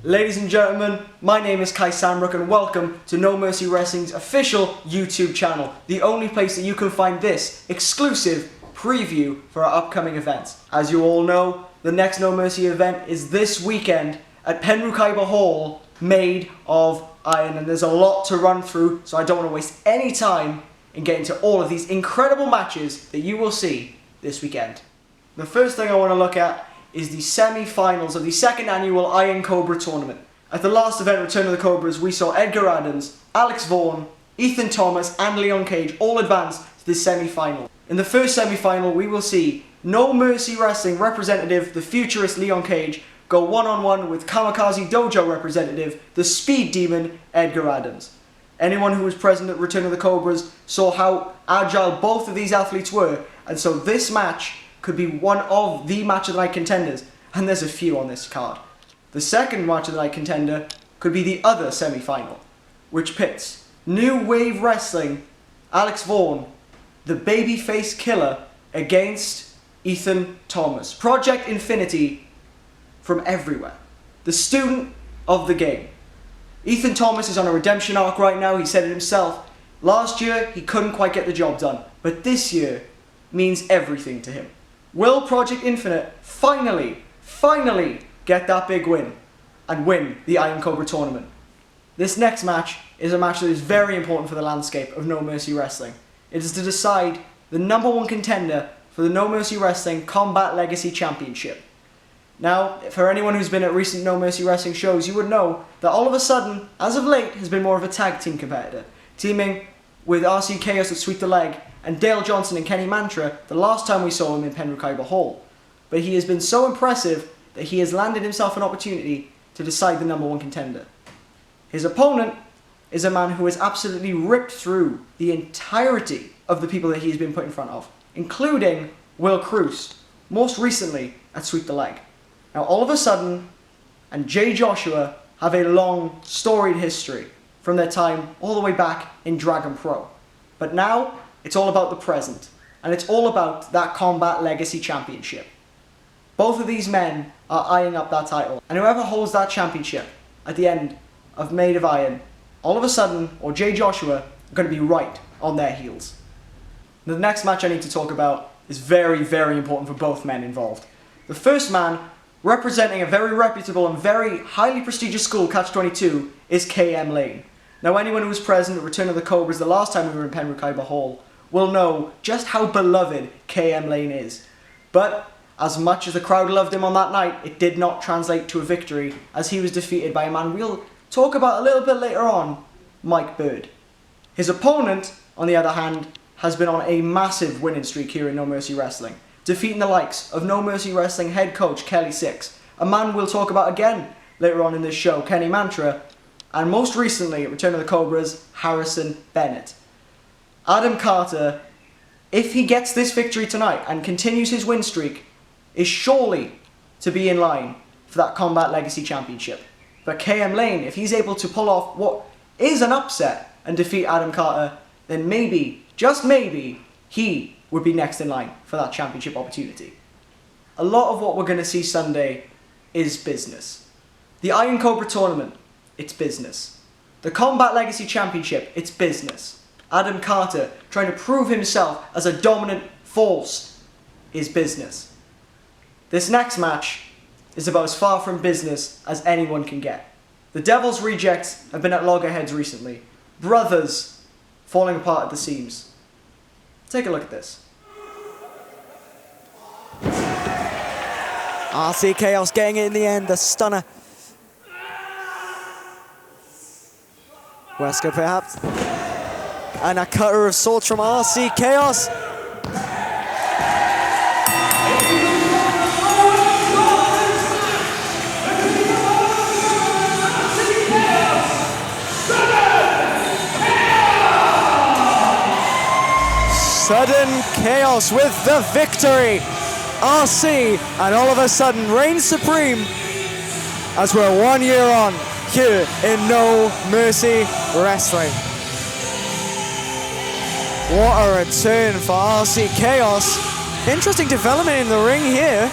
Ladies and gentlemen, my name is Kai Sandbrook and welcome to No Mercy Wrestling's official YouTube channel, the only place that you can find this exclusive preview for our upcoming events. As you all know, the next No Mercy event is this weekend at Penrith Hall, made of iron, and there's a lot to run through, so I don't want to waste any time in getting to all of these incredible matches that you will see this weekend. The first thing I want to look at is the semi-finals of the second annual Iron Cobra tournament. At the last event, Return of the Cobras, we saw Edgar Adams, Alex Vaughan, Ethan Thomas and Leon Cage all advance to the semi-final. In the first semi-final, we will see No Mercy Wrestling representative, the futurist Leon Cage, go one-on-one with Kamikaze Dojo representative, the Speed Demon, Edgar Adams. Anyone who was present at Return of the Cobras saw how agile both of these athletes were, and so this match could be one of the match of the night contenders, and there's a few on this card. The second match of the night contender could be the other semi-final, which pits New Wave Wrestling, Alex Vaughan, the babyface killer, against Ethan Thomas. Project Infinity from everywhere. The student of the game. Ethan Thomas is on a redemption arc right now, he said it himself. Last year, he couldn't quite get the job done, but this year means everything to him. Will Project Infinite finally get that big win and win the Iron Cobra tournament? This next match is a match that is very important for the landscape of No Mercy Wrestling. It is to decide the number one contender for the No Mercy Wrestling Combat Legacy Championship. Now, for anyone who's been at recent No Mercy Wrestling shows, you would know that all of a sudden, as of late, has been more of a tag team competitor, teaming with RC Chaos at Sweep the Leg and Dale Johnson and Kenny Mantra the last time we saw him in Penrith Hall. But he has been so impressive that he has landed himself an opportunity to decide the number one contender. His opponent is a man who has absolutely ripped through the entirety of the people that he's been put in front of, including Will Cruz, most recently at Sweep the Leg. Now all of a sudden, and Jay Joshua have a long, storied history from their time all the way back in Dragon Pro. But now, it's all about the present, and it's all about that Combat Legacy Championship. Both of these men are eyeing up that title, and whoever holds that championship at the end of Made of Iron, all of a sudden, or Jay Joshua, are going to be right on their heels. The next match I need to talk about is very, very important for both men involved. The first man, representing a very reputable and very highly prestigious school, Catch-22, is KM Lane. Now anyone who was present at Return of the Cobras the last time we were in Penrith Hall will know just how beloved KM Lane is. But as much as the crowd loved him on that night, it did not translate to a victory, as he was defeated by a man we'll talk about a little bit later on, Mike Bird. His opponent, on the other hand, has been on a massive winning streak here in No Mercy Wrestling, defeating the likes of No Mercy Wrestling head coach Kelly Six, a man we'll talk about again later on in this show, Kenny Mantra, and most recently at Return of the Cobras, Harrison Bennett. Adam Carter, if he gets this victory tonight and continues his win streak, is surely to be in line for that Combat Legacy Championship. But KM Lane, if he's able to pull off what is an upset and defeat Adam Carter, then maybe, just maybe, he would be next in line for that championship opportunity. A lot of what we're going to see Sunday is business. The Iron Cobra tournament, it's business. The Combat Legacy Championship, it's business. Adam Carter trying to prove himself as a dominant force is business. This next match is about as far from business as anyone can get. The Devil's Rejects have been at loggerheads recently. Brothers falling apart at the seams. Take a look at this. RC Chaos getting it in the end, the stunner. Wesker perhaps. And a cutter of sorts from RC Chaos. Sudden Chaos with the victory. RC, and all of a sudden reigns supreme as we're 1 year on here in No Mercy Wrestling. What a return for RC Chaos. Interesting development in the ring here.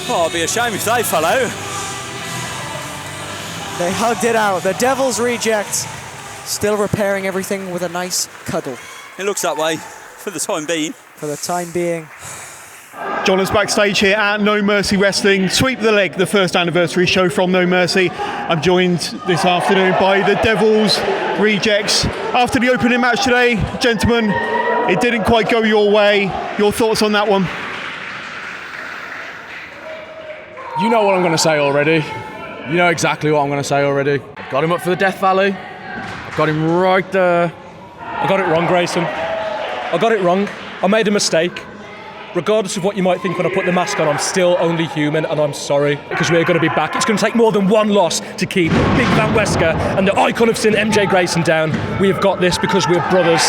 Oh, it'd be a shame if they fell out. They hugged it out. The Devil's Rejects still repairing everything with a nice cuddle. It looks that way for the time being. For the time being. John is backstage here at No Mercy Wrestling. Sweep the Leg, the first anniversary show from No Mercy. I'm joined this afternoon by the Devil's Rejects. After the opening match today, gentlemen, it didn't quite go your way. Your thoughts on that one? You know what I'm going to say already. You know exactly what I'm going to say already. Got him up for the Death Valley. I got him right there. I got it wrong, Grayson. I got it wrong. I made a mistake. Regardless of what you might think when I put the mask on, I'm still only human, and I'm sorry, because we're going to be back. It's going to take more than one loss to keep Big Van Wesker and the icon of sin, MJ Grayson, down. We have got this because we're brothers.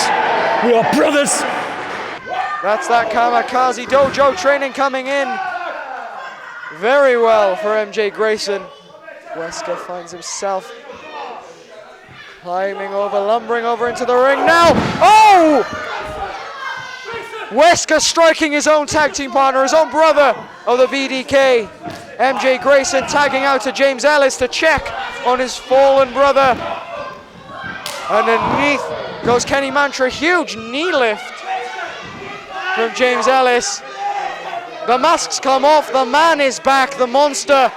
We are brothers! That's that Kamikaze Dojo training coming in very well for MJ Grayson. Wesker finds himself climbing over, lumbering over into the ring now. Oh! Wesker striking his own tag team partner, his own brother of the BDK. MJ Grayson tagging out to James Ellis to check on his fallen brother. Underneath goes Kenny Mantra, huge knee lift from James Ellis. The masks come off, the man is back, the monster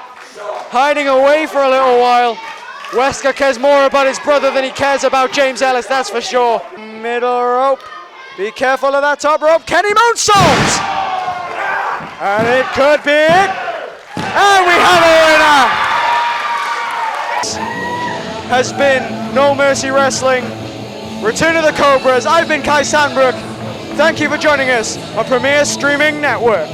hiding away for a little while. Wesker cares more about his brother than he cares about James Ellis, that's for sure. Middle rope. Be careful of that top rope. Kenny moonsault! And it could be it. And we have a winner! Has been No Mercy Wrestling. Return of the Cobras. I've been Kai Sandbrook. Thank you for joining us on Premier Streaming Network.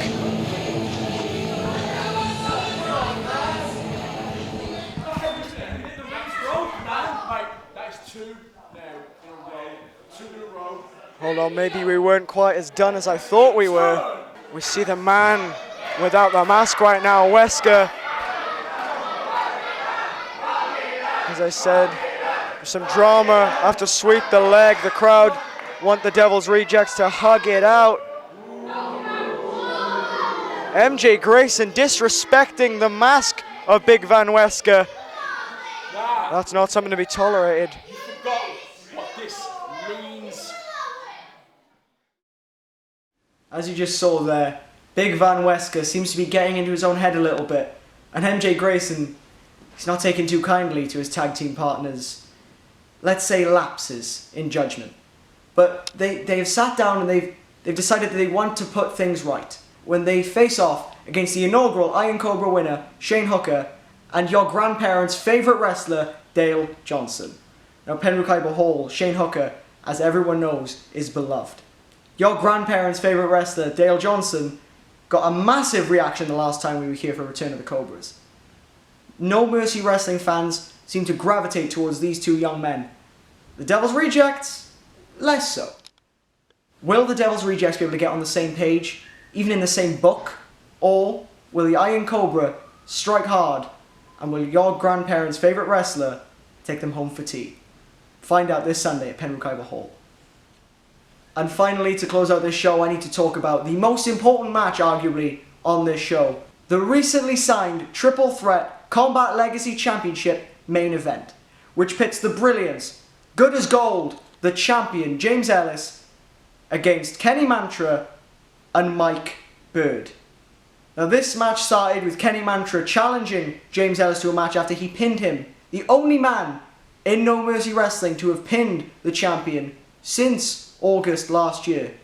Hold on, maybe we weren't quite as done as I thought we were. We see the man without the mask right now, Wesker. As I said, some drama after Sweep the Leg. The crowd want the Devil's Rejects to hug it out. MJ Grayson disrespecting the mask of Big Van Wesker. That's not something to be tolerated. You forgot what this means. As you just saw there, Big Van Wesker seems to be getting into his own head a little bit. And MJ Grayson, he's not taking too kindly to his tag team partners, let's say, lapses in judgment. But they've sat down and they've decided that they want to put things right when they face off against the inaugural Iron Cobra winner, Shane Hooker, and your grandparents' favourite wrestler, Dale Johnson. Now, Pembroke Harbor Hall, Shane Hooker, as everyone knows, is beloved. Your grandparents' favourite wrestler, Dale Johnson, got a massive reaction the last time we were here for Return of the Cobras. No Mercy Wrestling fans seem to gravitate towards these two young men. The Devil's Rejects, less so. Will the Devil's Rejects be able to get on the same page, even in the same book? Or will the Iron Cobra strike hard, and will your grandparents' favourite wrestler take them home for tea? Find out this Sunday at Pembroke Harbor Hall. And finally, to close out this show, I need to talk about the most important match, arguably, on this show. The recently signed Triple Threat Combat Legacy Championship main event, which pits the Brilliance, Good as Gold, the champion James Ellis, against Kenny Mantra and Mike Bird. Now, this match started with Kenny Mantra challenging James Ellis to a match after he pinned him, the only man in No Mercy Wrestling to have pinned the champion since August last year.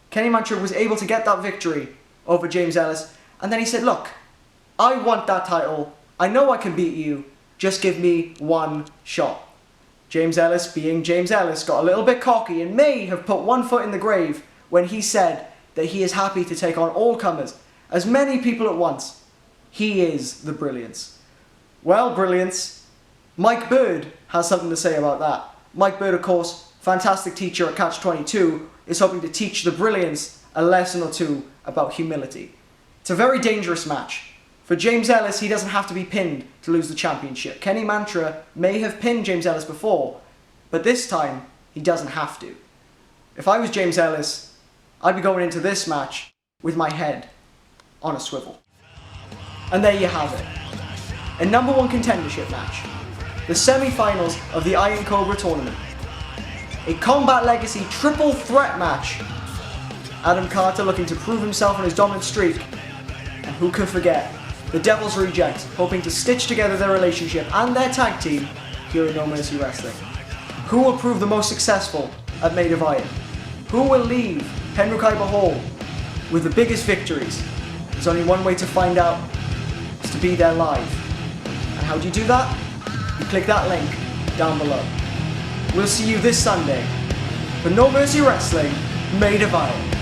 Kenny Mantra was able to get that victory over James Ellis, and then he said, look, I want that title, I know I can beat you, just give me one shot. James Ellis, being James Ellis, got a little bit cocky and may have put one foot in the grave when he said that he is happy to take on all comers, as many people at once. He is the Brilliance. Well, Brilliance, Mike Bird has something to say about that. Mike Bird, of course, fantastic teacher at Catch-22, is hoping to teach the Brilliance a lesson or two about humility. It's a very dangerous match. For James Ellis, he doesn't have to be pinned to lose the championship. Kenny Mantra may have pinned James Ellis before, but this time, he doesn't have to. If I was James Ellis, I'd be going into this match with my head on a swivel. And there you have it. A #1 contendership match the semi-finals of the Iron Cobra tournament. A Combat Legacy triple threat match. Adam Carter looking to prove himself on his dominant streak. And who can forget, the Devil's Rejects hoping to stitch together their relationship and their tag team here at No Mercy Wrestling. Who will prove the most successful at Made of Iron? Who will leave Penrith Hall with the biggest victories? There's only one way to find out, is to be there live. And how do you do that? You click that link down below. We'll see you this Sunday for No Mercy Wrestling Made of Iron.